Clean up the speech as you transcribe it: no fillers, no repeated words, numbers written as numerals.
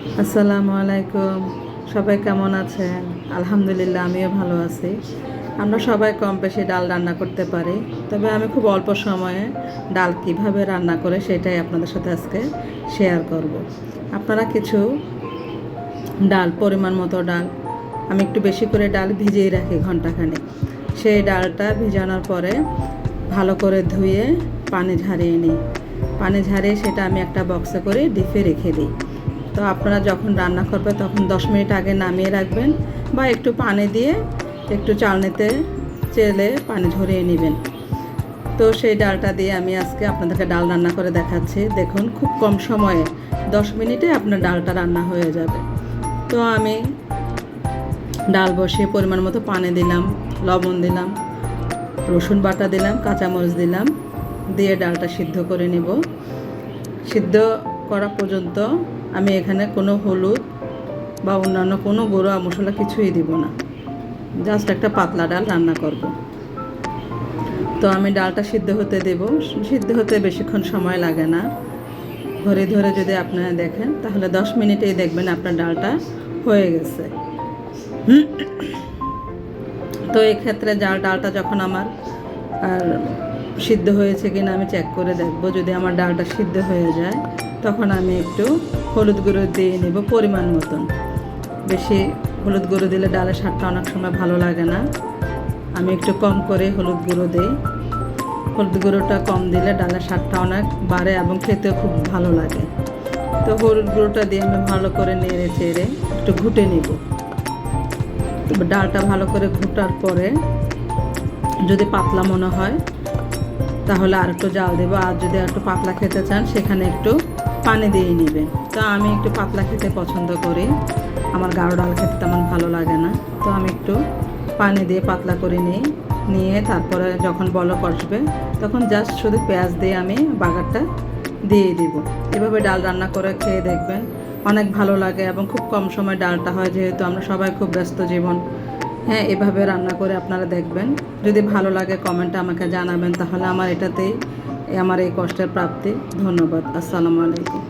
আসসালামু আলাইকুম। সবাই কেমন আছেন? আলহামদুলিল্লাহ, আমিও ভালো আছি। আমরা সবাই কম বেশি ডাল রান্না করতে পারি, তবে আমি খুব অল্প সময়ে ডাল কিভাবে রান্না করে সেটাই আপনাদের সাথে আজকে শেয়ার করব। আপনারা কিছু ডাল, পরিমাণ মতো ডাল, আমি একটু বেশি করে ডাল ভিজিয়ে রাখি ঘন্টাখানেক। সেই ডালটা ভিজানোর পরে ভালো করে ধুয়ে পানি ঝারিয়ে নিই। পানি ঝারিয়ে সেটা আমি একটা বক্সে করে ডিপে রেখে দিই। তো আপনারা যখন রান্না করবে তখন 10 মিনিট আগে নামিয়ে রাখবেন, বা একটু পানি দিয়ে একটু চালনিতে চেলে পানি ঝরিয়ে নেবেন। তো সেই ডালটা দিয়ে আমি আজকে আপনাদেরকে ডাল রান্না করে দেখাচ্ছি। দেখুন, খুব কম সময়ে 10 মিনিটে আপনার ডালটা রান্না হয়ে যাবে। তো আমি ডাল বসিয়ে পরিমাণ মতো পানি দিলাম, লবণ দিলাম, রসুন বাটা দিলাম, কাঁচামরিচ দিলাম, দিয়ে ডালটা সিদ্ধ করে নেব। সিদ্ধ করা পর্যন্ত আমি এখানে কোনো হলুদ বা অন্যান্য কোনো গুঁড়ো মশলা কিছুই দিব না, জাস্ট একটা পাতলা ডাল রান্না করব। তো আমি ডালটা সিদ্ধ হতে দেব। সিদ্ধ হতে বেশিক্ষণ সময় লাগে না। ধরে ধরে যদি আপনারা দেখেন তাহলে 10 মিনিটেই দেখবেন আপনার ডালটা হয়ে গেছে। তো এই ক্ষেত্রে ডালটা যখন আমার আর সিদ্ধ হয়েছে কিনা আমি চেক করে দেখব। যদি আমার ডালটা সিদ্ধ হয়ে যায় তখন আমি একটু হলুদ গুঁড়ো দিয়ে নেব পরিমাণ মতন। বেশি হলুদ গুঁড়ো দিলে ডালের স্বাদটা অনেক সময় ভালো লাগে না। আমি একটু কম করে হলুদ গুঁড়ো দিই। হলুদ গুঁড়োটা কম দিলে ডালের স্বাদটা অনেক বাড়ে এবং খেতেও খুব ভালো লাগে। তো হলুদ গুঁড়োটা দিয়ে আমি ভালো করে নেড়ে চেড়ে একটু ঘুটে নেব। তো ডালটা ভালো করে ঘুটার পরে যদি পাতলা মনে হয় তাহলে আর একটু জাল দেবো, আর যদি একটু পাতলা খেতে চান সেখানে একটু পানি দিয়ে নেবেন। তো আমি একটু পাতলা খেতে পছন্দ করি, আমার গাঢ় ডাল খেতে তেমন ভালো লাগে না। তো আমি একটু পানি দিয়ে পাতলা করে নিয়ে তারপরে যখন বলক আসবে তখন জাস্ট শুধু পেঁয়াজ দিয়ে আমি বাগারটা দিয়ে দিব। এভাবে ডাল রান্না করে খেয়ে দেখবেন, অনেক ভালো লাগে এবং খুব কম সময় ডালটা হয়, যেহেতু আমরা সবাই খুব ব্যস্ত জীবন। হ্যাঁ, এভাবে রান্না করে আপনারা দেখবেন। যদি ভালো লাগে কমেন্টে আমাকে জানাবেন, তাহলে আমার এটাতেই আমার এই কষ্টের প্রাপ্তি। ধন্যবাদ। আসসালামু আলাইকুম।